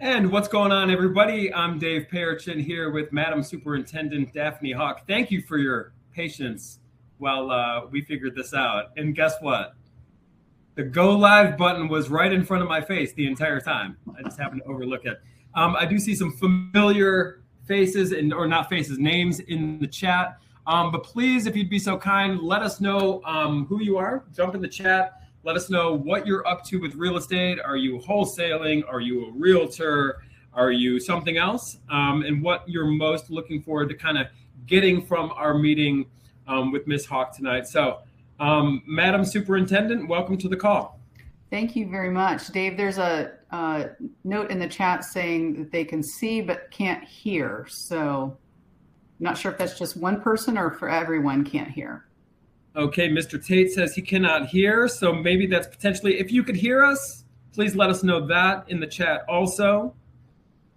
And what's going on, everybody? I'm Dave Payerchin here with Madam Superintendent Daphne Hawk. Thank you for your patience while we figured this out. And guess what? The go live button was right in front of my face the entire time. I just happened to overlook it. I do see some familiar faces or not faces, names in the chat. But please, if you'd be so kind, let us know who you are. Jump in the chat. Let us know what you're up to with real estate. Are you wholesaling? Are you a realtor? Are you something else? And what you're most looking forward to kind of getting from our meeting with Ms. Hawk tonight. So, Madam Superintendent, welcome to the call. Thank you very much. Dave, there's a note in the chat saying that they can see but can't hear. So I'm not sure if that's just one person or for everyone can't hear. Okay, Mr. Tate says he cannot hear, so maybe that's potentially, if you could hear us, please let us know that in the chat also.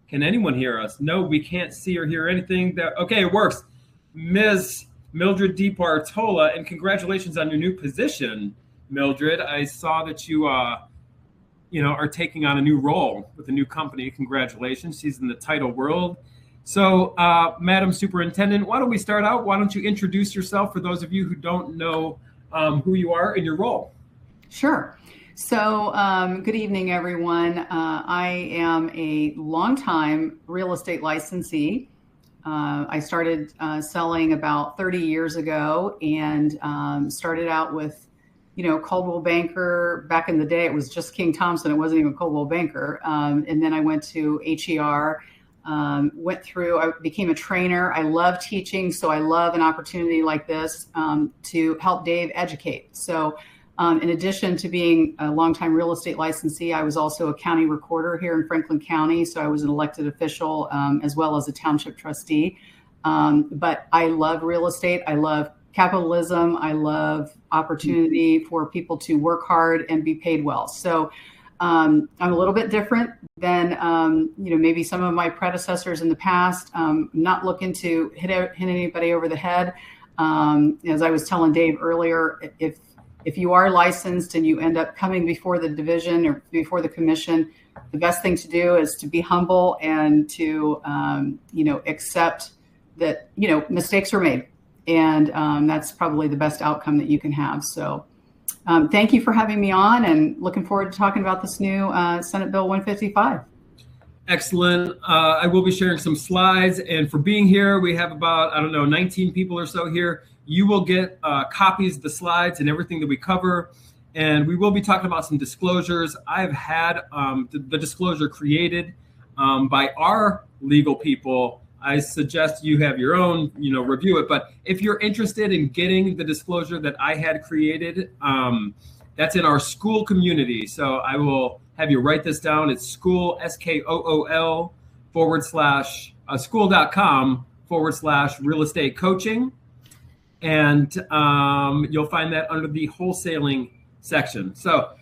Can anyone hear us? No, we can't see or hear anything. Okay, it works. Ms. Mildred DiBartola, and congratulations on your new position, Mildred. I saw that you, are taking on a new role with a new company. Congratulations. She's in the title world. So, Madam Superintendent, why don't we start out? Why don't you introduce yourself for those of you who don't know who you are and your role? Sure. So, good evening, everyone. I am a longtime real estate licensee. I started selling about 30 years ago and started out with, Coldwell Banker. Back in the day, it was just King Thompson. It wasn't even Coldwell Banker. And then I went to HER. I became a trainer. I love teaching, so I love an opportunity like this to help Dave educate. So in addition to being a longtime real estate licensee, I was also a county recorder here in Franklin County. So I was an elected official as well as a township trustee. But I love real estate. I love capitalism. I love opportunity for people to work hard and be paid well. So I'm a little bit different than, maybe some of my predecessors in the past. Not looking to hit anybody over the head. As I was telling Dave earlier, if you are licensed and you end up coming before the division or before the commission, the best thing to do is to be humble and to, accept that, mistakes were made. And that's probably the best outcome that you can have. So thank you for having me on and looking forward to talking about this new Senate Bill 155. Excellent. I will be sharing some slides, and for being here, we have about, 19 people or so here. You will get copies of the slides and everything that we cover, and we will be talking about some disclosures. I've had the disclosure created by our legal people. I suggest you have your own, review it. But if you're interested in getting the disclosure that I had created, that's in our school community. So I will have you write this down. It's school, SKOOL / school.com/real estate coaching. And you'll find that under the wholesaling section. So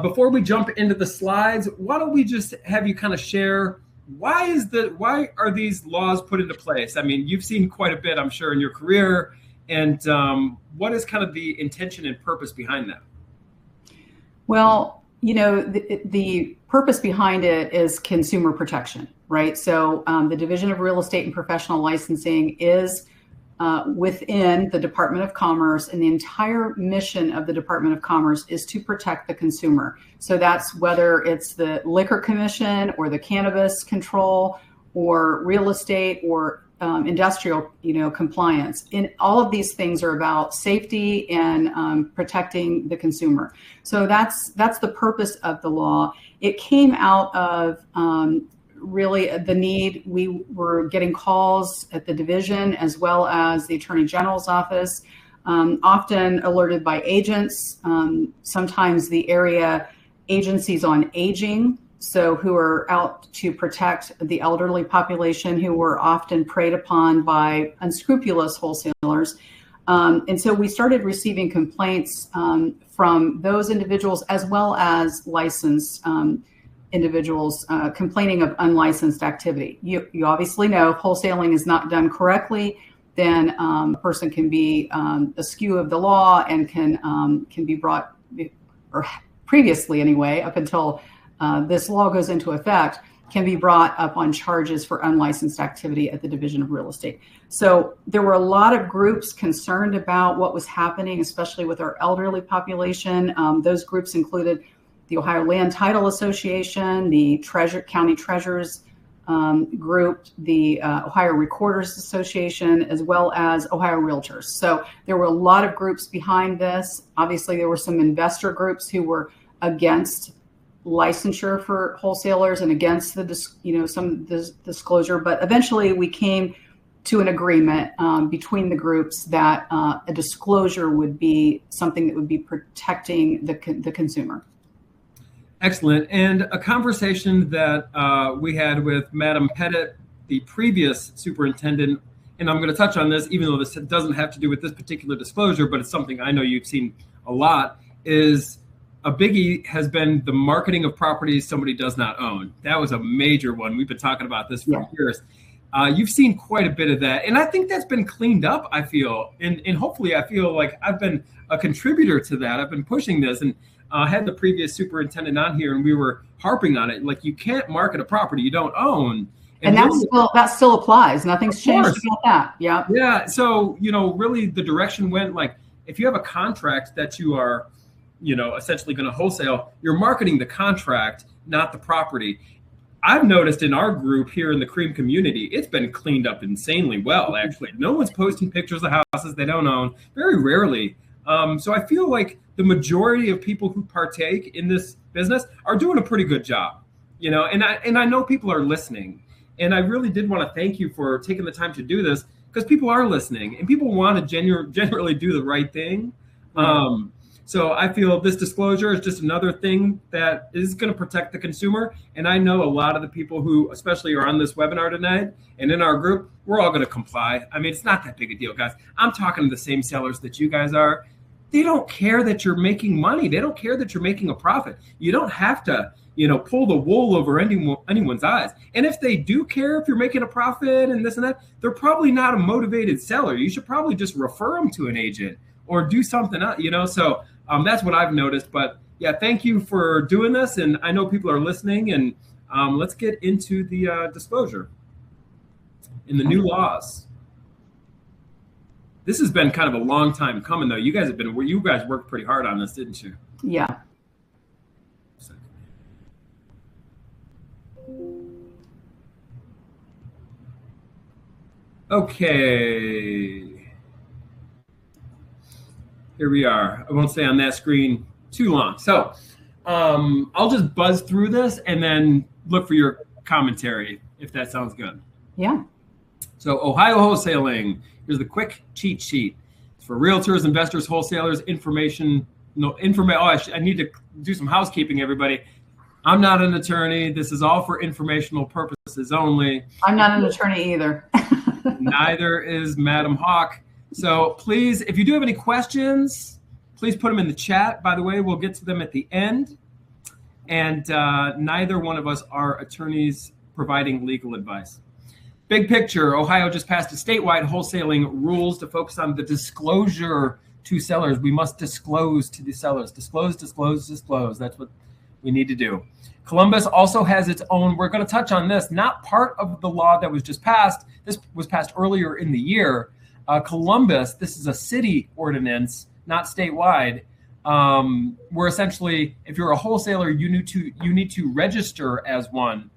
before we jump into the slides, why don't we just have you kind of share why are these laws put into place? I mean, you've seen quite a bit, I'm sure, in your career. And what is kind of the intention and purpose behind that? Well, the purpose behind it is consumer protection, right? So the Division of Real Estate and Professional Licensing is within the Department of Commerce, and the entire mission of the Department of Commerce is to protect the consumer. So that's whether it's the Liquor Commission or the Cannabis Control or real estate or industrial, compliance. And all of these things are about safety and protecting the consumer. So that's the purpose of the law. It came out of really the need. We were getting calls at the division as well as the Attorney General's office, often alerted by agents, sometimes the area agencies on aging, so who are out to protect the elderly population who were often preyed upon by unscrupulous wholesalers. And so we started receiving complaints from those individuals as well as licensed individuals complaining of unlicensed activity. You obviously know if wholesaling is not done correctly, then a person can be askew of the law and can be brought, or previously anyway, up until this law goes into effect, can be brought up on charges for unlicensed activity at the Division of Real Estate. So there were a lot of groups concerned about what was happening, especially with our elderly population. Those groups included the Ohio Land Title Association, the County Treasurers group, the Ohio Recorders Association, as well as Ohio Realtors. So there were a lot of groups behind this. Obviously, there were some investor groups who were against licensure for wholesalers and against some disclosure, but eventually we came to an agreement between the groups that a disclosure would be something that would be protecting the consumer. Excellent. And a conversation that we had with Madam Pettit, the previous superintendent, and I'm going to touch on this, even though this doesn't have to do with this particular disclosure, but it's something I know you've seen a lot, is a biggie has been the marketing of properties somebody does not own. That was a major one. We've been talking about this for years. You've seen quite a bit of that. And I think that's been cleaned up, I feel. And hopefully I feel like I've been a contributor to that. I've been pushing this. And I had the previous superintendent on here and we were harping on it. Like, you can't market a property you don't own. And that still applies. Nothing's changed about that. Yeah. Yeah. So, really the direction went, like, if you have a contract that you are, essentially going to wholesale, you're marketing the contract, not the property. I've noticed in our group here in the Cream community, it's been cleaned up insanely well, actually. No one's posting pictures of houses they don't own, very rarely. So I feel like the majority of people who partake in this business are doing a pretty good job, and I know people are listening. And I really did want to thank you for taking the time to do this, because people are listening and people want to generally do the right thing. So I feel this disclosure is just another thing that is going to protect the consumer. And I know a lot of the people who especially are on this webinar tonight and in our group, we're all going to comply. I mean, it's not that big a deal, guys. I'm talking to the same sellers that you guys are. They don't care that you're making money. They don't care that you're making a profit. You don't have to, pull the wool over anyone's eyes. And if they do care if you're making a profit and this and that, they're probably not a motivated seller. You should probably just refer them to an agent or do something else, So that's what I've noticed. But yeah, thank you for doing this. And I know people are listening. And let's get into the disclosure in the new laws. This has been kind of a long time coming, though. You guys worked pretty hard on this, didn't you? Yeah. Okay. Here we are. I won't stay on that screen too long. So I'll just buzz through this and then look for your commentary, if that sounds good. Yeah. So Ohio Wholesaling. Here's the quick cheat sheet. It's for realtors, investors, wholesalers, information. I need to do some housekeeping, everybody. I'm not an attorney. This is all for informational purposes only. I'm not an attorney either. Neither is Madam Hawk. So please, if you do have any questions, please put them in the chat. By the way, we'll get to them at the end. And neither one of us are attorneys providing legal advice. Big picture, Ohio just passed a statewide wholesaling rules to focus on the disclosure to sellers. We must disclose to the sellers. Disclose. That's what we need to do. Columbus also has its own, we're going to touch on this, not part of the law that was just passed. This was passed earlier in the year. Columbus, this is a city ordinance, not statewide, where essentially, if you're a wholesaler, you need to register as one.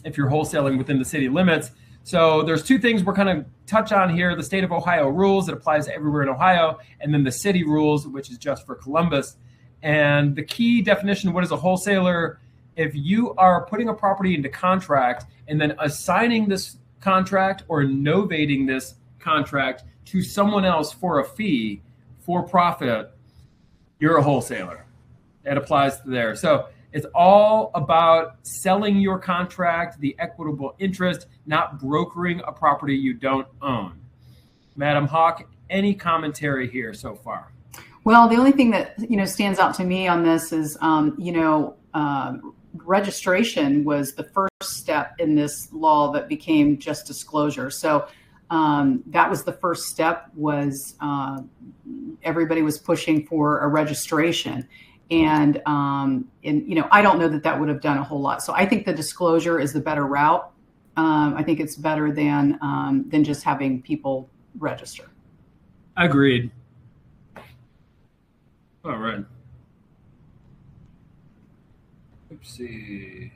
If you're wholesaling within the city limits. So there's two things we're going to touch on here: the state of Ohio rules that applies everywhere in Ohio, and then the city rules, which is just for Columbus. And the key definition, what is a wholesaler? If you are putting a property into contract and then assigning this contract or novating this contract to someone else for a fee, for profit, you're a wholesaler. That applies to there. So it's all about selling your contract, the equitable interest, not brokering a property you don't own. Madam Hawk, any commentary here so far? Well, the only thing that stands out to me on this is registration was the first step in this law that became just disclosure. So that was the first step. Was everybody was pushing for a registration. And I don't know that would have done a whole lot. So I think the disclosure is the better route. I think it's better than just having people register. Agreed. All right. Oopsie.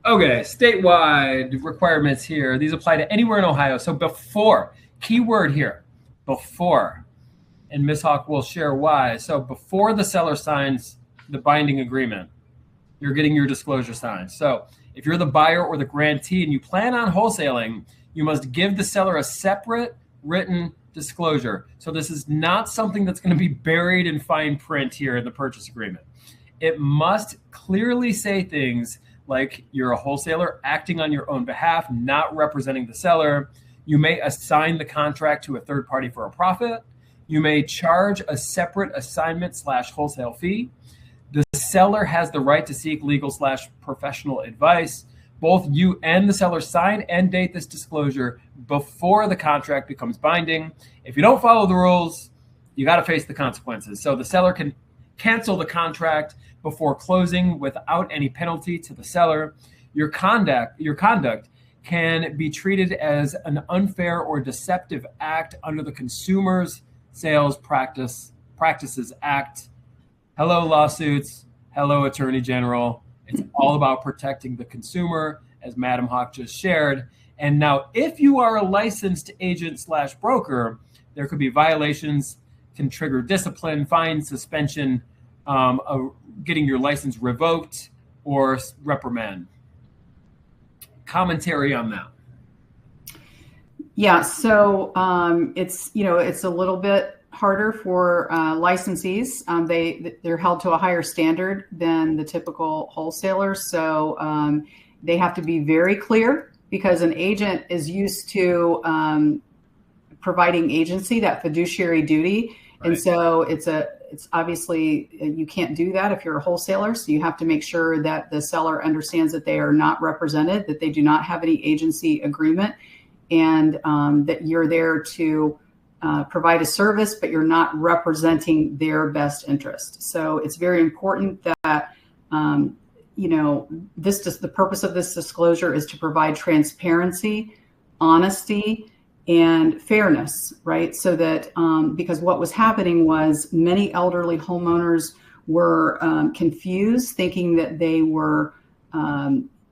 Okay, statewide requirements here. These apply to anywhere in Ohio. So before, keyword here, before, and Ms. Hawk will share why. So before the seller signs the binding agreement, you're getting your disclosure signed. So if you're the buyer or the grantee and you plan on wholesaling, you must give the seller a separate written disclosure. So this is not something that's going to be buried in fine print here in the purchase agreement. It must clearly say things like you're a wholesaler acting on your own behalf, not representing the seller. You may assign the contract to a third party for a profit. You may charge a separate assignment/wholesale fee. The seller has the right to seek legal/professional advice. Both you and the seller sign and date this disclosure before the contract becomes binding. If you don't follow the rules, you got to face the consequences. So the seller can cancel the contract before closing without any penalty to the seller. Your conduct can be treated as an unfair or deceptive act under the Consumers Sales Practices Act. Hello, lawsuits. Hello, Attorney General. It's all about protecting the consumer, as Madam Hawk just shared. And now, if you are a licensed agent/broker, there could be violations, can trigger discipline, fine, suspension, getting your license revoked, or reprimand. Commentary on that. Yeah, so it's a little bit harder for licensees. They're held to a higher standard than the typical wholesalers. So they have to be very clear, because an agent is used to providing agency, that fiduciary duty. Right. And so it's obviously, you can't do that if you're a wholesaler. So you have to make sure that the seller understands that they are not represented, that they do not have any agency agreement, and that you're there to provide a service, but you're not representing their best interest. So it's very important that, the purpose of this disclosure is to provide transparency, honesty, and fairness, right? So that, because what was happening was many elderly homeowners were confused, thinking that they were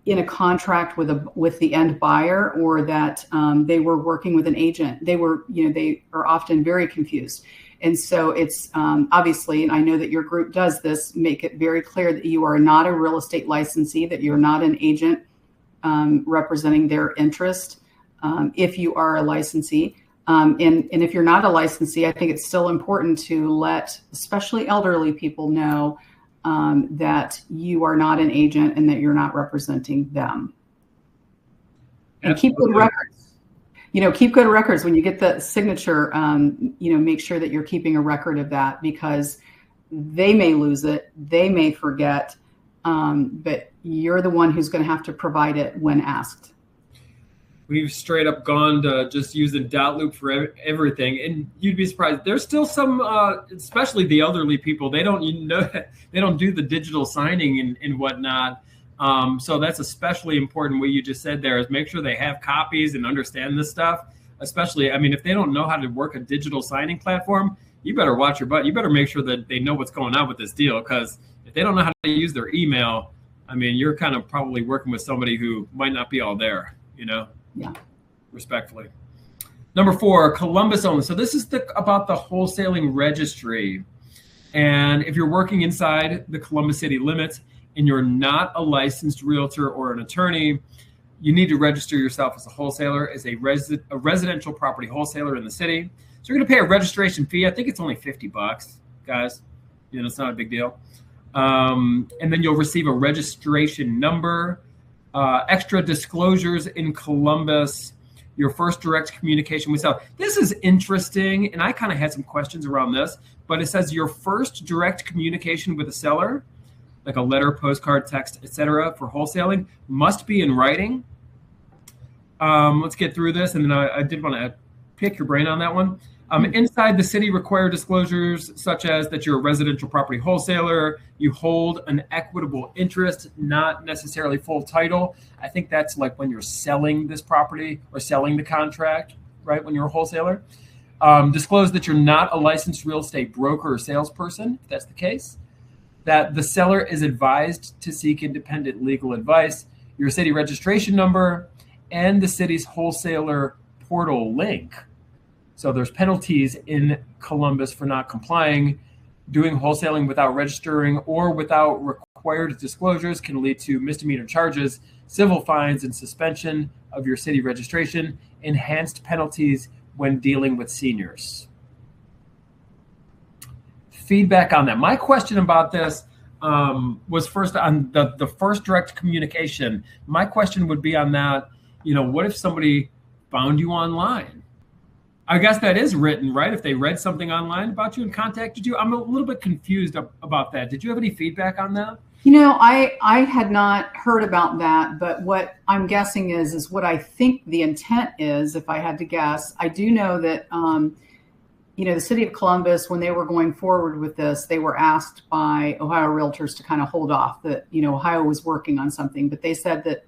in a contract with the end buyer, or that they were working with an agent. They are often very confused. And so it's obviously, and I know that your group does this, make it very clear that you are not a real estate licensee, that you're not an agent representing their interest. If you are a licensee, and if you're not a licensee, I think it's still important to let especially elderly people know that you are not an agent and that you're not representing them. And keep good records. Keep good records when you get the signature. Make sure that you're keeping a record of that, because they may lose it, they may forget, but you're the one who's going to have to provide it when asked. We've straight up gone to just use the dot loop for everything, and you'd be surprised. There's still some, especially the elderly people. They don't do the digital signing and whatnot. So that's especially important. What you just said there is make sure they have copies and understand this stuff. Especially, if they don't know how to work a digital signing platform, you better watch your butt. You better make sure that they know what's going on with this deal, because if they don't know how to use their email, you're kind of probably working with somebody who might not be all there. Yeah. Respectfully. Number 4, Columbus only. So this is about the wholesaling registry. And if you're working inside the Columbus city limits and you're not a licensed realtor or an attorney, you need to register yourself as a wholesaler, as a residential property wholesaler in the city. So you're going to pay a registration fee. I think it's only $50, guys. It's not a big deal. And then you'll receive a registration number. Extra disclosures in Columbus, your first direct communication with seller. This is interesting, and I kind of had some questions around this, but it says your first direct communication with a seller like a letter, postcard, text, etc., for wholesaling, must be in writing. Let's get through this, and then I did want to pick your brain on that one. Inside the city, required disclosures such as that you're a residential property wholesaler, you hold an equitable interest, not necessarily full title. I think that's like when you're selling this property or selling the contract, right? When you're a wholesaler. Disclose that you're not a licensed real estate broker or salesperson, if that's the case. That the seller is advised to seek independent legal advice, your city registration number, and the city's wholesaler portal link. So there's penalties in Columbus for not complying. Doing wholesaling without registering or without required disclosures can lead to misdemeanor charges, civil fines, and suspension of your city registration, enhanced penalties when dealing with seniors. Feedback on that. My question about this was first on the first direct communication. My question would be on that, what if somebody found you online? I guess that is written, right? If they read something online about you and contacted you. I'm a little bit confused about that. Did you have any feedback on that? I had not heard about that, but what I'm guessing is what I think the intent is, if I had to guess. I do know that, the city of Columbus, when they were going forward with this, they were asked by Ohio realtors to kind of hold off, that, Ohio was working on something, but they said that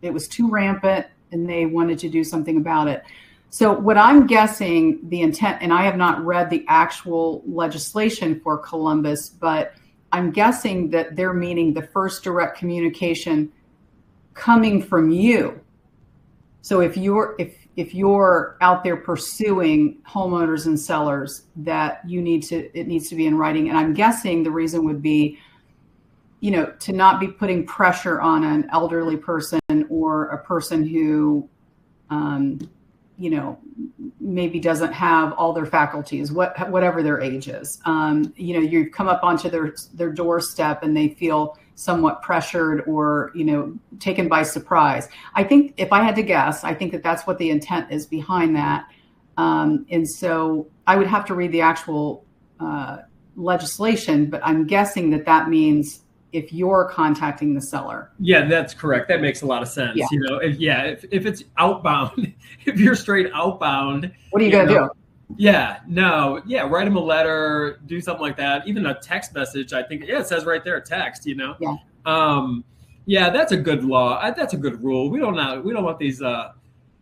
it was too rampant and they wanted to do something about it. So what I'm guessing the intent, and I have not read the actual legislation for Columbus, but I'm guessing that they're meaning the first direct communication coming from you. So if you're out there pursuing homeowners and sellers, that it needs to be in writing. And I'm guessing the reason would be, to not be putting pressure on an elderly person or a person who, maybe doesn't have all their faculties, whatever their age is. You've come up onto their doorstep and they feel somewhat pressured or, taken by surprise. I think if I had to guess, I think that that's what the intent is behind that. And so I would have to read the actual legislation, but I'm guessing that means if you're contacting the seller. Yeah, that's correct. That makes a lot of sense. Yeah. If it's outbound, if you're straight outbound, what are you going to do? Yeah, no. Yeah. Write them a letter, do something like that. Even a text message. I think, it says right there, text, Yeah. Yeah, that's a good law. That's a good rule. We don't want these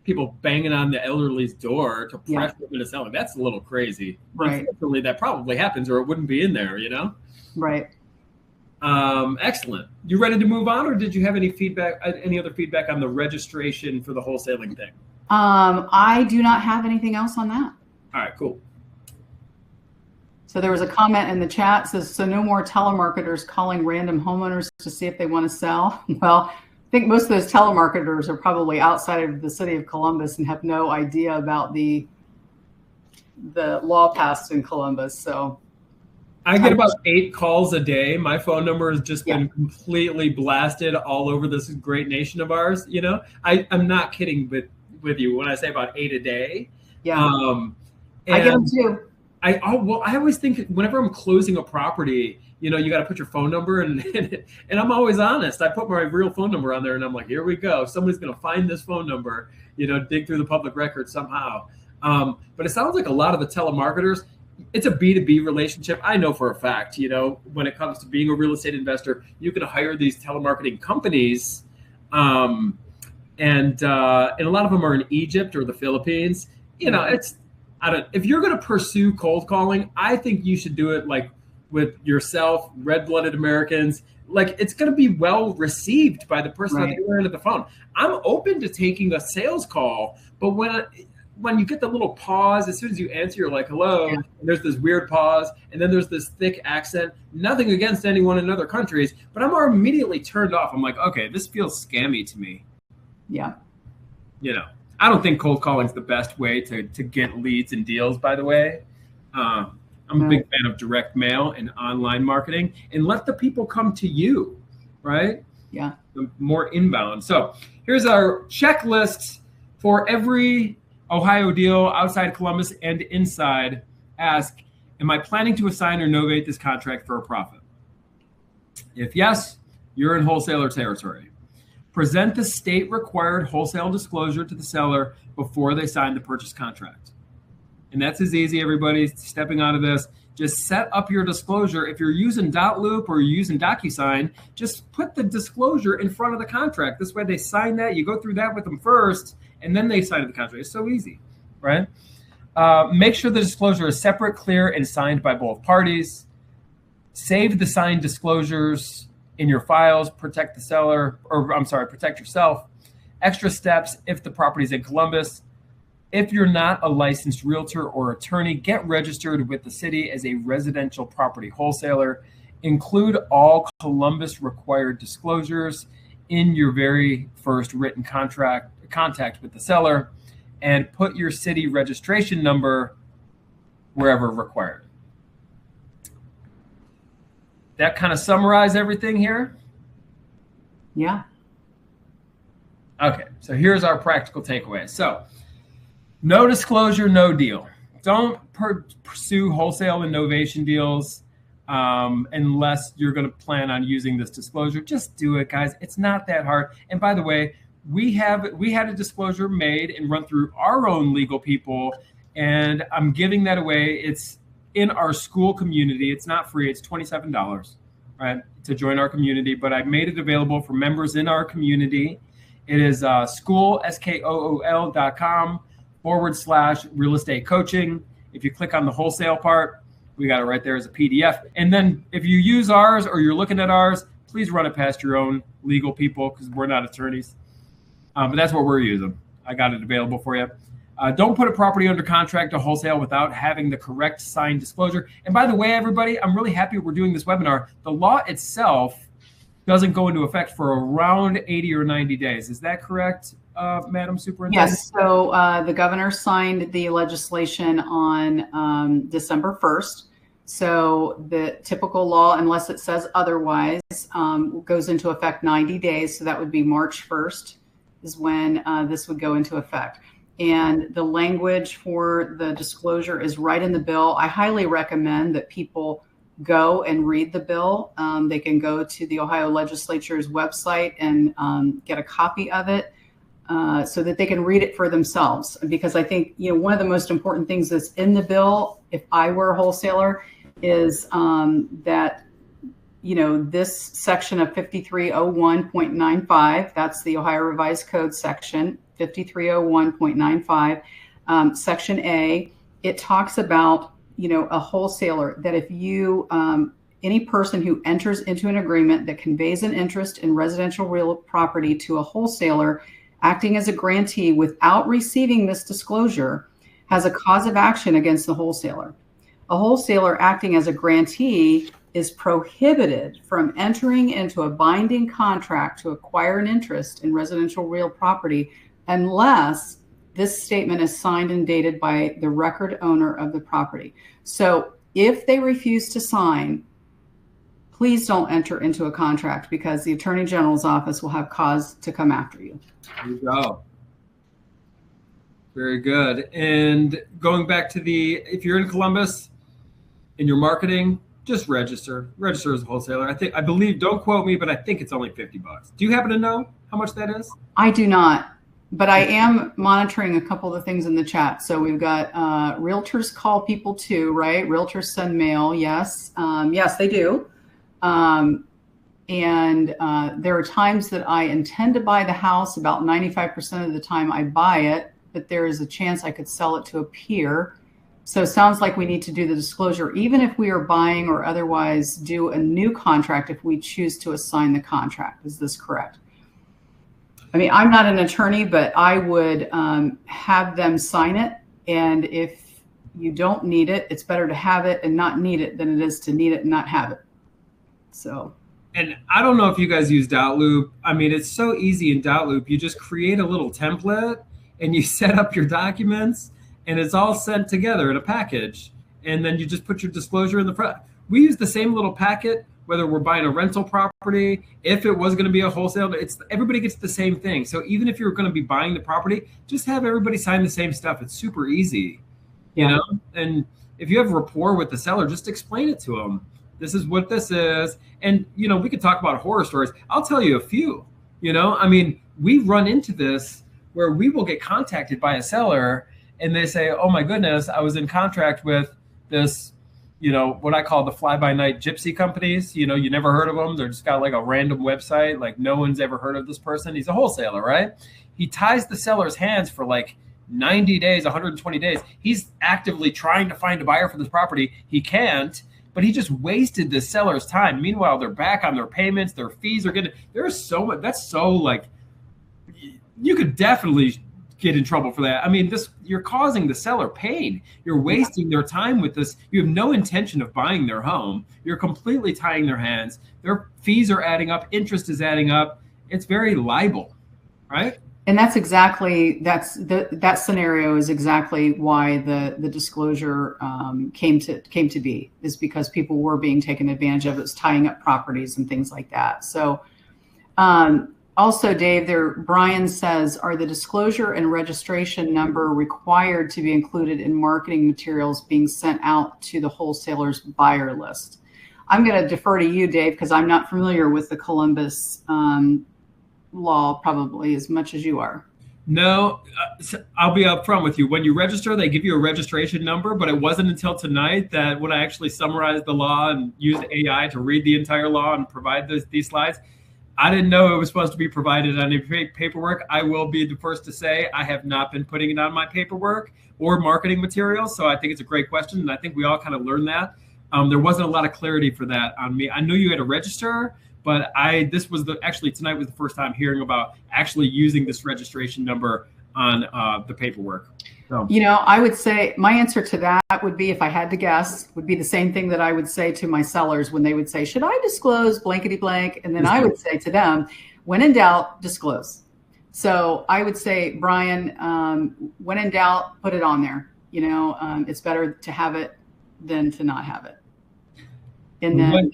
people banging on the elderly's door to pressure them into selling. That's a little crazy. Right. Unfortunately, that probably happens or it wouldn't be in there, Right. Excellent. You ready to move on, or did you have any other feedback on the registration for the wholesaling thing? I do not have anything else on that. All right, cool. So there was a comment in the chat says, so no more telemarketers calling random homeowners to see if they want to sell. Well, I think most of those telemarketers are probably outside of the city of Columbus and have no idea about the law passed in Columbus. So I get about 8 calls a day. My phone number has just been completely blasted all over this great nation of ours. I'm not kidding with you when I say about 8 a day. Yeah. I get them too. I always think whenever I'm closing a property, you got to put your phone number and I'm always honest. I put my real phone number on there and I'm like, here we go. Somebody's going to find this phone number, dig through the public record somehow. But it sounds like a lot of the telemarketers, it's a B2B relationship. I know for a fact, when it comes to being a real estate investor, you can hire these telemarketing companies. And a lot of them are in Egypt or the Philippines. If you're going to pursue cold calling, I think you should do it like with yourself, red-blooded Americans. Like it's going to be well received by the person on the other end of the phone. I'm open to taking a sales call, but when you get the little pause, as soon as you answer, you're like, hello, and there's this weird pause, and then there's this thick accent. Nothing against anyone in other countries, but I'm immediately turned off. I'm like, okay, this feels scammy to me. Yeah. I don't think cold calling is the best way to get leads and deals, by the way. I'm a big fan of direct mail and online marketing, and let the people come to you, right? Yeah. The more inbound. So here's our checklist for every Ohio deal outside Columbus and inside. Ask, am I planning to assign or novate this contract for a profit? If yes, you're in wholesaler territory. Present the state-required wholesale disclosure to the seller before they sign the purchase contract. And that's as easy, everybody, stepping out of this. Just set up your disclosure. If you're using .loop or you're using DocuSign, just put the disclosure in front of the contract. This way they sign that. You go through that with them first, and then they sign the contract. It's so easy, right? Make sure the disclosure is separate, clear, and signed by both parties. Save the signed disclosures in your files. Protect the seller, protect yourself. Extra steps if the property is in Columbus. If you're not a licensed realtor or attorney, get registered with the city as a residential property wholesaler. Include all Columbus required disclosures in your very first written contact with the seller, and put your city registration number wherever required. That kind of summarize everything here? Yeah. Okay, so here's our practical takeaway. So, no disclosure, no deal. Don't pursue wholesale innovation deals unless you're going to plan on using this disclosure. Just do it, guys. It's not that hard. And by the way, we had a disclosure made and run through our own legal people, and I'm giving that away. It's in our school community. It's not free. It's $27, right, to join our community. But I made it available for members in our community. It is school.com/real estate coaching. If you click on the wholesale part, we got it right there as a PDF. And then if you use ours or you're looking at ours, please run it past your own legal people because we're not attorneys. But that's what we're using. I got it available for you. Don't put a property under contract to wholesale without having the correct signed disclosure. And by the way, everybody, I'm really happy we're doing this webinar. The law itself doesn't go into effect for around 80 or 90 days. Is that correct, Madam Superintendent? Yes. So the governor signed the legislation on December 1st. So the typical law, unless it says otherwise, goes into effect 90 days. So that would be March 1st is when this would go into effect. And the language for the disclosure is right in the bill. I highly recommend that people go and read the bill. They can go to the Ohio Legislature's website and get a copy of it so that they can read it for themselves. Because I think, one of the most important things that's in the bill, if I were a wholesaler, is that, this section of 5301.95, that's the Ohio Revised Code section, 5301.95, section A, it talks about a wholesaler, that if you, any person who enters into an agreement that conveys an interest in residential real property to a wholesaler acting as a grantee without receiving this disclosure has a cause of action against the wholesaler. A wholesaler acting as a grantee is prohibited from entering into a binding contract to acquire an interest in residential real property unless this statement is signed and dated by the record owner of the property. So if they refuse to sign, please don't enter into a contract because the Attorney General's office will have cause to come after you. There you go. Very good. And going back to if you're in Columbus and you're marketing, just register as a wholesaler. I believe, don't quote me, but I think it's only $50. Do you happen to know how much that is? I do not. But I am monitoring a couple of the things in the chat. So we've got realtors call people too, right? Realtors send mail. Yes. Yes, they do. And there are times that I intend to buy the house. About 95% of the time I buy it, but there is a chance I could sell it to a peer. So it sounds like we need to do the disclosure, even if we are buying or otherwise do a new contract, if we choose to assign the contract. Is this correct? I mean, I'm not an attorney, but I would have them sign it. And if you don't need it, it's better to have it and not need it than it is to need it and not have it. So. And I don't know if you guys use .loop. I mean, it's so easy in .loop. You just create a little template and you set up your documents and it's all sent together in a package. And then you just put your disclosure in the front. We use the same little packet, whether we're buying a rental property, if it was going to be a wholesale, everybody gets the same thing. So even if you're going to be buying the property, just have everybody sign the same stuff. It's super easy, you know? And if you have rapport with the seller, just explain it to them. This is what this is. And, we could talk about horror stories. I'll tell you a few, I mean, we run into this where we will get contacted by a seller and they say, oh my goodness, I was in contract with this, what I call the fly-by-night gypsy companies. You never heard of them. They're just got like a random website. Like no one's ever heard of this person. He's a wholesaler, right? He ties the seller's hands for like 90 days, 120 days. He's actively trying to find a buyer for this property. He can't, but he just wasted the seller's time. Meanwhile, they're back on their payments. Their fees are getting, there's so much. That's so like, you could definitely get in trouble for that. I mean, you're causing the seller pain. You're wasting their time with this. You have no intention of buying their home. You're completely tying their hands. Their fees are adding up. Interest is adding up. It's very liable, right? And that scenario is exactly why the disclosure came to be, is because people were being taken advantage of. It was tying up properties and things like that. So also, Dave, Brian says, are the disclosure and registration number required to be included in marketing materials being sent out to the wholesaler's buyer list? I'm going to defer to you, Dave, because I'm not familiar with the Columbus law probably as much as you are. No, I'll be upfront with you. When you register, they give you a registration number, but it wasn't until tonight that when I actually summarized the law and used AI to read the entire law and provide these slides, I didn't know it was supposed to be provided on any paperwork. I will be the first to say I have not been putting it on my paperwork or marketing materials. So I think it's a great question. And I think we all kind of learned that. There wasn't a lot of clarity for that on me. I knew you had to register, but actually tonight was the first time hearing about actually using this registration number on the paperwork. So. I would say my answer to that would be, if I had to guess, would be the same thing that I would say to my sellers when they would say, should I disclose blankety blank? And then I would say to them, when in doubt, disclose. So I would say, Brian, when in doubt, put it on there. It's better to have it than to not have it. And then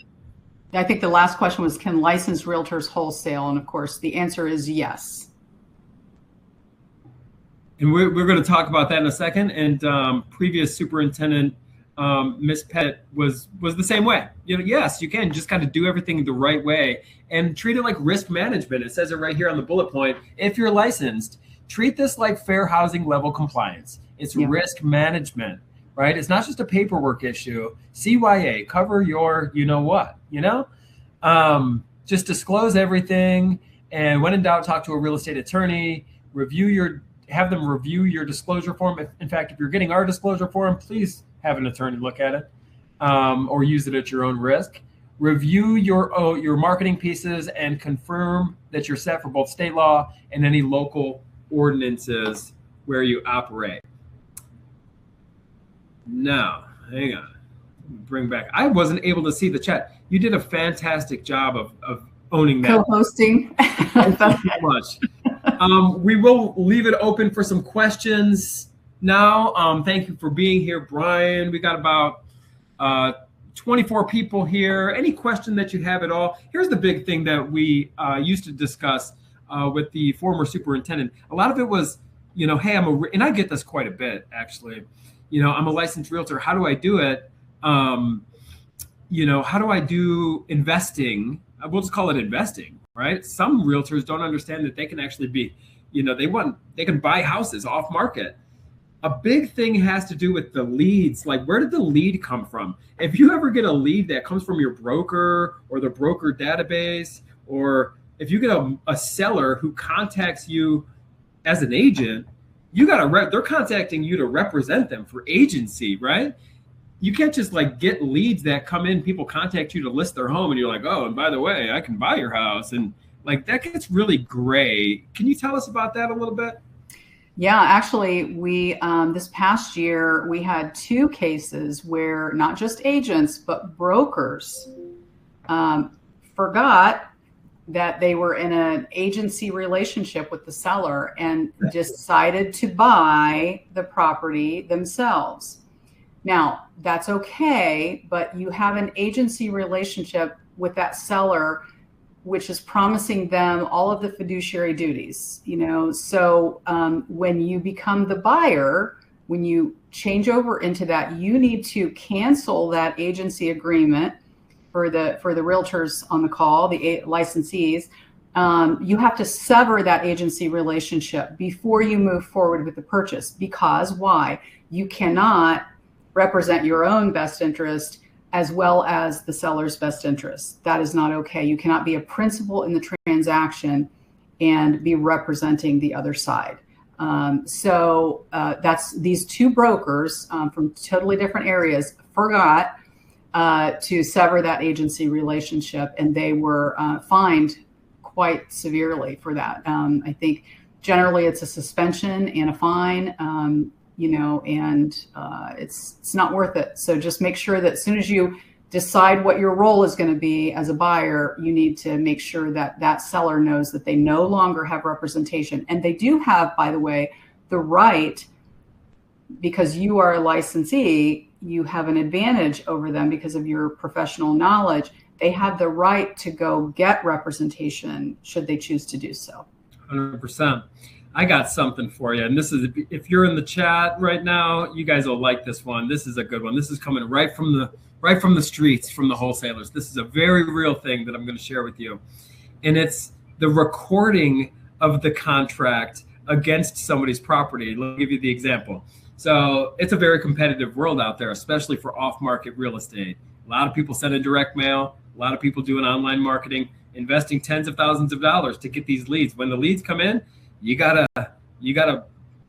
I think the last question was, can licensed realtors wholesale? And of course, the answer is yes. And we're going to talk about that in a second. And previous superintendent, Miss Pettit, was the same way. Yes, you can just kind of do everything the right way and treat it like risk management. It says it right here on the bullet point. If you're licensed, treat this like fair housing level compliance. It's risk management, right? It's not just a paperwork issue. CYA, cover your, just disclose everything. And when in doubt, talk to a real estate attorney, have them review your disclosure form. In fact, if you're getting our disclosure form, please have an attorney look at it or use it at your own risk. Review your marketing pieces and confirm that you're set for both state law and any local ordinances where you operate. Now, hang on. Bring back. I wasn't able to see the chat. You did a fantastic job of owning that. Co-hosting. Thank you so much. We will leave it open for some questions now. Thank you for being here, Brian. We got about 24 people here. Any question that you have at all? Here's the big thing that we used to discuss with the former superintendent. A lot of it was, hey, and I get this quite a bit, actually. I'm a licensed realtor. How do I do it? How do I do investing? We'll just call it investing. Right? Some realtors don't understand that they can actually be, they can buy houses off market. A big thing has to do with the leads. Like, where did the lead come from? If you ever get a lead that comes from your broker or the broker database, or if you get a seller who contacts you as an agent, they're contacting you to represent them for agency, right? You can't just get leads that come in, people contact you to list their home, and you're like, oh, and by the way, I can buy your house. And that gets really gray. Can you tell us about that a little bit? Yeah, actually, we this past year, we had 2 cases where not just agents, but brokers forgot that they were in an agency relationship with the seller and decided to buy the property themselves. Now, that's okay, but you have an agency relationship with that seller, which is promising them all of the fiduciary duties, So when you become the buyer, when you change over into that, you need to cancel that agency agreement for the realtors on the call, the licensees, you have to sever that agency relationship before you move forward with the purchase. Because why? You cannot represent your own best interest as well as the seller's best interest. That is not okay. You cannot be a principal in the transaction and be representing the other side. So that's these two brokers from totally different areas forgot to sever that agency relationship, and they were fined quite severely for that. I think generally it's a suspension and a fine, and it's not worth it. So just make sure that as soon as you decide what your role is going to be as a buyer, you need to make sure that that seller knows that they no longer have representation. And they do have, by the way, the right, because you are a licensee, you have an advantage over them because of your professional knowledge. They have the right to go get representation should they choose to do so. 100%. I got something for you. And this is, if you're in the chat right now, you guys will like this one. This is a good one. This is coming right from the streets, from the wholesalers. This is a very real thing that I'm going to share with you. And it's the recording of the contract against somebody's property. Let me give you the example. So it's a very competitive world out there, especially for off-market real estate. A lot of people send in direct mail. A lot of people doing online marketing, investing tens of thousands of dollars to get these leads. When the leads come in, you gotta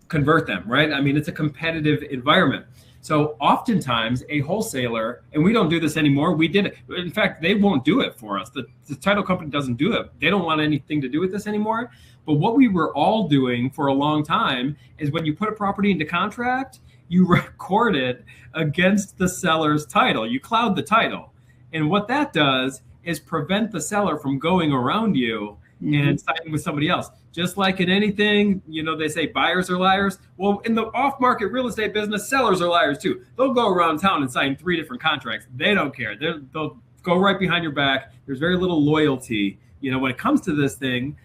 convert them, right? I mean, it's a competitive environment. So oftentimes a wholesaler, and we don't do this anymore. We did it. In fact, they won't do it for us. The title company doesn't do it. They don't want anything to do with this anymore. But what we were all doing for a long time is when you put a property into contract, you record it against the seller's title. You cloud the title. And what that does is prevent the seller from going around you and signing with somebody else. Just like in anything, they say buyers are liars. Well, in the off-market real estate business, sellers are liars too. They'll go around town and sign 3 different contracts. They don't care. They'll go right behind your back. There's very little loyalty, when it comes to this thing.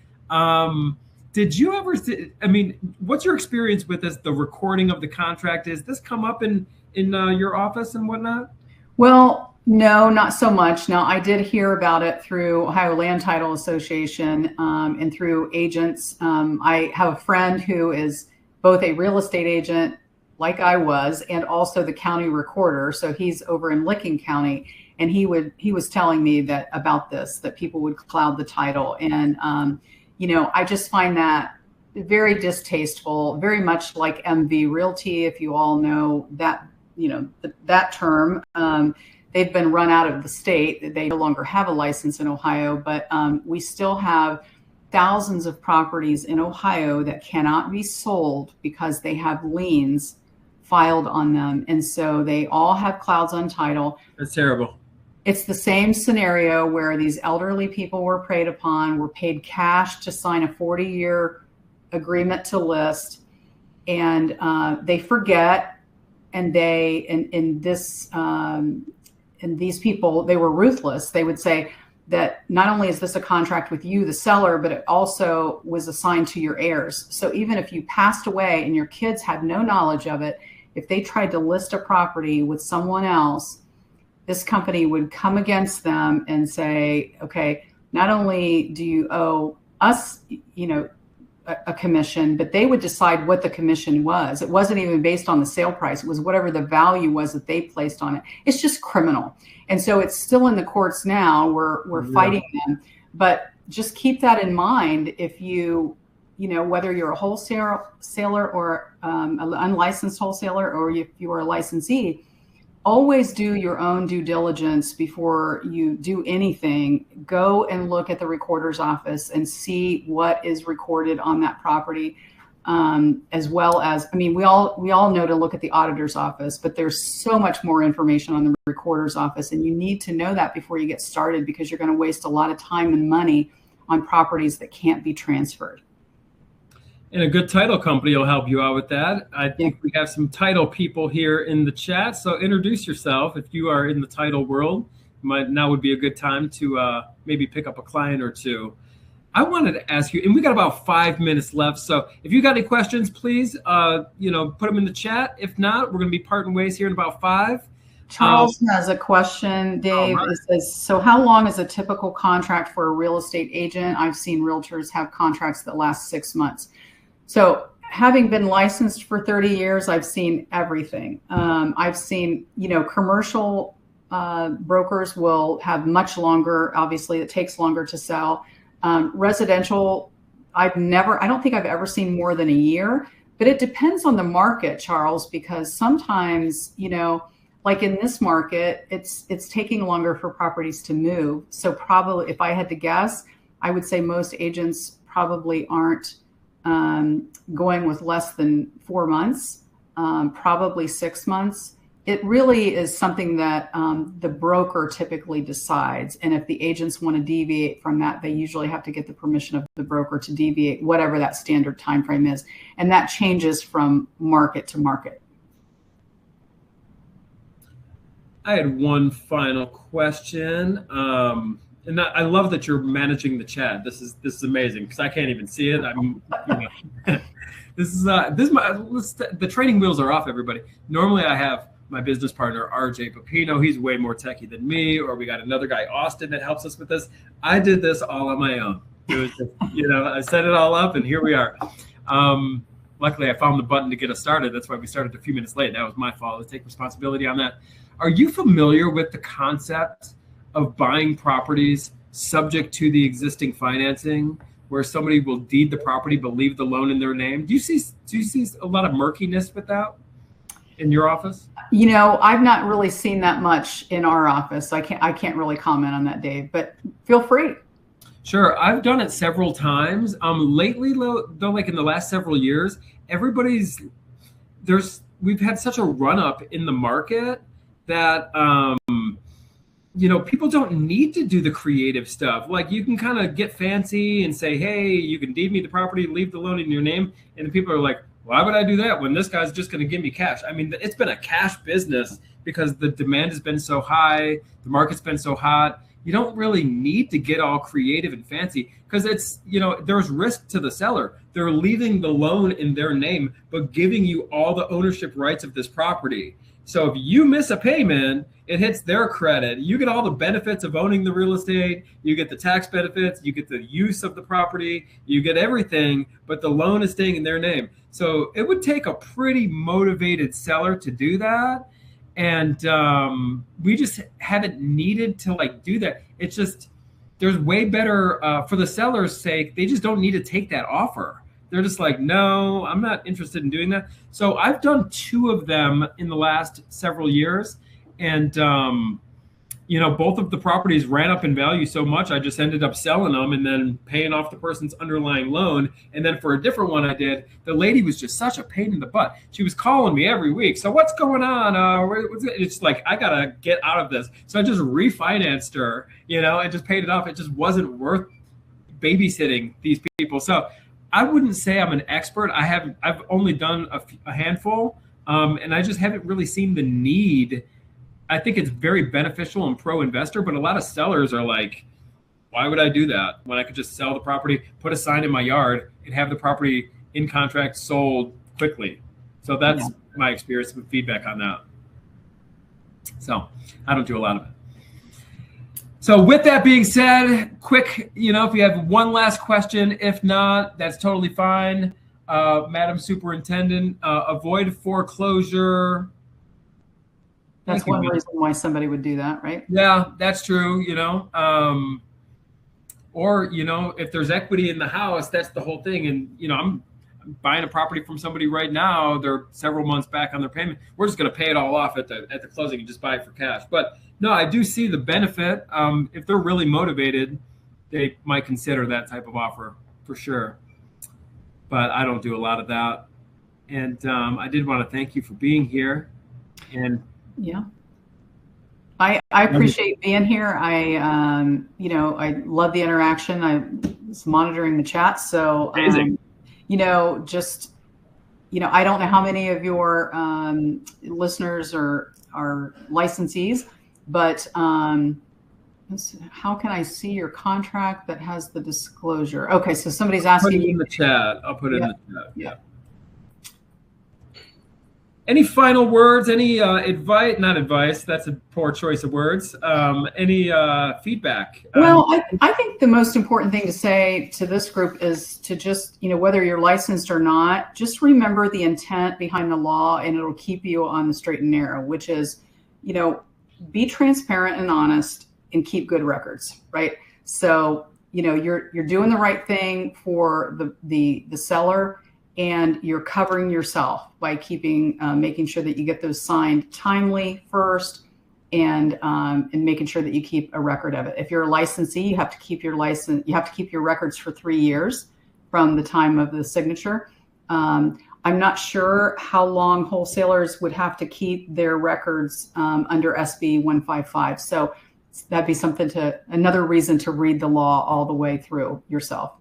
Did you ever, what's your experience with this, the recording of the contract? Does this come up in your office and whatnot? Well, no, not so much. Now, I did hear about it through Ohio Land Title Association and through agents. I have a friend who is both a real estate agent, like I was, and also the county recorder. So he's over in Licking County, and he was telling me that people would cloud the title. And, I just find that very distasteful, very much like MV Realty, if you all know that, that term. They've been run out of the state. They no longer have a license in Ohio, but we still have thousands of properties in Ohio that cannot be sold because they have liens filed on them. And so they all have clouds on title. That's terrible. It's the same scenario where these elderly people were preyed upon, were paid cash to sign a 40-year agreement to list, and they forget, and and these people, they were ruthless. They would say that not only is this a contract with you, the seller, but it also was assigned to your heirs. So even if you passed away and your kids had no knowledge of it, if they tried to list a property with someone else, this company would come against them and say, okay, not only do you owe us, a commission, but they would decide what the commission was. It wasn't even based on the sale price. It was whatever the value was that they placed on it. It's just criminal. And so it's still in the courts now. We're fighting them, but just keep that in mind. If whether you're a wholesaler or an unlicensed wholesaler, or if you are a licensee, always do your own due diligence before you do anything. Go and look at the recorder's office and see what is recorded on that property, as well as, we all know to look at the auditor's office, but there's so much more information on the recorder's office, and you need to know that before you get started, because you're going to waste a lot of time and money on properties that can't be transferred. And a good title company will help you out with that. I think we have some title people here in the chat. So introduce yourself if you are in the title world. Now would be a good time to maybe pick up a client or two. I wanted to ask you, and we got about 5 minutes left. So if you got any questions, please, put them in the chat. If not, we're going to be parting ways here in about 5. Charles has a question, Dave. Right. It says, so how long is a typical contract for a real estate agent? I've seen realtors have contracts that last 6 months. So having been licensed for 30 years, I've seen everything. I've seen, commercial brokers will have much longer. Obviously, it takes longer to sell. Residential, I don't think I've ever seen more than a year, but it depends on the market, Charles, because sometimes, like in this market, it's taking longer for properties to move. So probably, if I had to guess, I would say most agents probably aren't going with less than 4 months, probably 6 months. It really is something that the broker typically decides. And if the agents want to deviate from that, they usually have to get the permission of the broker to deviate, whatever that standard time frame is. And that changes from market to market. I had one final question. And I love that you're managing the chat. This is amazing because I can't even see it. The training wheels are off, everybody. Normally I have my business partner, RJ Pepino. He's way more techie than me. Or we got another guy, Austin, that helps us with this. I did this all on my own. It was just, I set it all up and here we are. Luckily, I found the button to get us started. That's why we started a few minutes late. That was my fault. I take responsibility on that. Are you familiar with the concept of buying properties subject to the existing financing, where somebody will deed the property but leave the loan in their name? Do you see a lot of murkiness with that in your office? I've not really seen that much in our office. I can't really comment on that, Dave, but feel free. Sure. I've done it several times. Lately, though, like in the last several years, we've had such a run up in the market that, people don't need to do the creative stuff. Like you can kind of get fancy and say, hey, you can deed me the property, leave the loan in your name. And people are like, why would I do that when this guy's just going to give me cash? I mean, it's been a cash business because the demand has been so high. The market's been so hot. You don't really need to get all creative and fancy because it's, there's risk to the seller. They're leaving the loan in their name, but giving you all the ownership rights of this property. So if you miss a payment, it hits their credit. You get all the benefits of owning the real estate. You get the tax benefits. You get the use of the property. You get everything, but the loan is staying in their name. So it would take a pretty motivated seller to do that. And we just haven't needed to do that. It's just, there's way better for the seller's sake. They just don't need to take that offer. They're just like, no, I'm not interested in doing that. So I've done 2 of them in the last several years. And, both of the properties ran up in value so much, I just ended up selling them and then paying off the person's underlying loan. And then for a different one I did, the lady was just such a pain in the butt. She was calling me every week. So what's going on? It's like, I got to get out of this. So I just refinanced her, and just paid it off. It just wasn't worth babysitting these people. So I wouldn't say I'm an expert. I've only done a handful, and I just haven't really seen the need. I think it's very beneficial and pro-investor, but a lot of sellers are like, why would I do that when I could just sell the property, put a sign in my yard, and have the property in contract sold quickly? So that's my experience with feedback on that. So I don't do a lot of it. So with that being said, quick, if you have one last question, if not, that's totally fine. Madam Superintendent, avoid foreclosure. That's one reason why somebody would do that, right? Yeah, that's true, or, if there's equity in the house, that's the whole thing. And, I'm buying a property from somebody right now. They're several months back on their payment. We're just going to pay it all off at the closing and just buy it for cash. But no, I do see the benefit. If they're really motivated, they might consider that type of offer for sure. But I don't do a lot of that. And I did want to thank you for being here. And yeah, I appreciate being here. I love the interaction. I was monitoring the chat. So, amazing. I don't know how many of your listeners are licensees, but how can I see your contract that has the disclosure? Okay, so somebody's asking. Put it in the chat. I'll put it in the chat. Yeah. Any final words? Any advice? Not advice. That's a poor choice of words. Any feedback? Well, I think the most important thing to say to this group is to just, whether you're licensed or not, just remember the intent behind the law, and it'll keep you on the straight and narrow, which is, be transparent and honest and keep good records, right? So, you're doing the right thing for the seller, and you're covering yourself by making sure that you get those signed timely first, and making sure that you keep a record of it. If you're a licensee, you have to keep your records for 3 years from the time of the signature. I'm not sure how long wholesalers would have to keep their records under SB 155. So that'd be another reason to read the law all the way through yourself.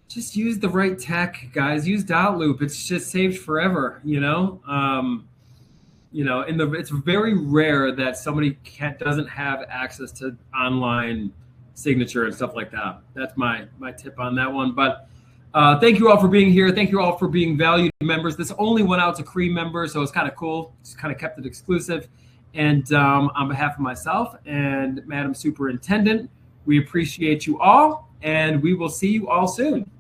Just use the right tech, guys. Use dot loop. It's just saved forever, it's very rare that somebody doesn't have access to online signature and stuff like that. That's my tip on that one. But thank you all for being here. Thank you all for being valued members. This only went out to CREAM members, so it's kind of cool. Just kind of kept it exclusive. And on behalf of myself and Madam Superintendent, we appreciate you all, and we will see you all soon.